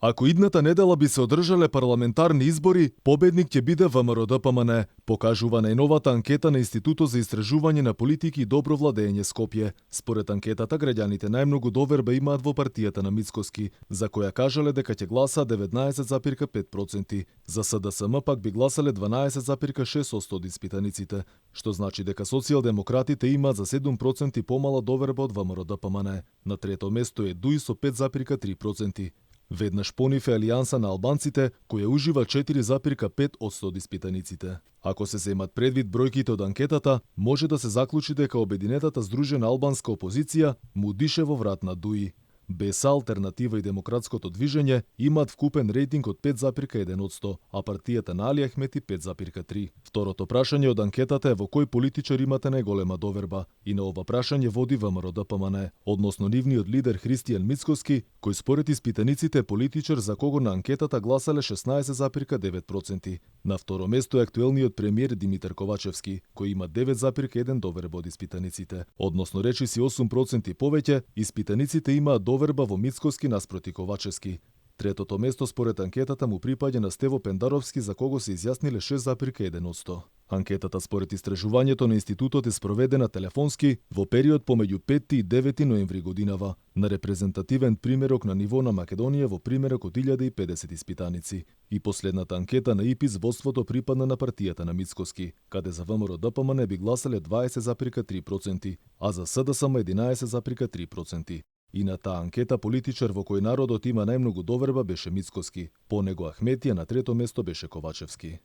Ако идната недела би се одржале парламентарни избори, победник ќе биде ВМРО-ДПМН, покажува најновата анкета на Институтот за истражување на политики и добро владење Скопје. Според анкетата, граѓаните најмногу доверба имаат во партијата на Мицкоски, за која кажале дека ќе гласаат 19,5%. За СДСМ пак би гласале 12,6% од испитаниците, што значи дека социјалдемократите имаат за 7% помала доверба од ВМРО-ДПМН. На трето место е ДУИ со 5,3%. Веднаш понив е Алијанса на албанците, која ужива 4,5% од испитаниците. Ако се земат предвид бројките од анкетата, може да се заклучи дека обединетата здружена албанска опозиција му дише во врат на ДУИ. БЕСА, Алтернатива и Демократското движење имаат вкупен рейтинг од 5,1%, а партијата на Али Ахмети 5,3%. Второто прашање од анкетата е во кој политичар имате најголема доверба, и на ова прашање води ВМРО-ДПМН, односно нивниот лидер Христијан Мицкоски, кој според испитаниците е политичар за кого на анкетата гласале 16,9%. На второ место е актуелниот премиер Димитар Ковачевски, кој има 9,1% доверба од испитаниците. Односно речиси 8% повеќе, испитаниците имаат доверба во Мицкоски наспроти Ковачевски. Третото место според анкетата му припаѓа на Стево Пендаровски, за кого се изјасниле 6,1%. Анкетата според истражувањето на институтот е спроведена телефонски во период помеѓу 5 и 9 ноември годинава, на репрезентативен примерок на ниво на Македонија во примерок од 1050 испитаници. И последната анкета на ИПИС водството припадна на партијата на Мицкоски, каде за ВМРО-ДПМН би гласале 20,3%, а за СДСМ 11,3%. И на таа анкета политичар во кој народот има најмногу доверба беше Мицкоски, по него Ахметија, на трето место беше Ковачевски.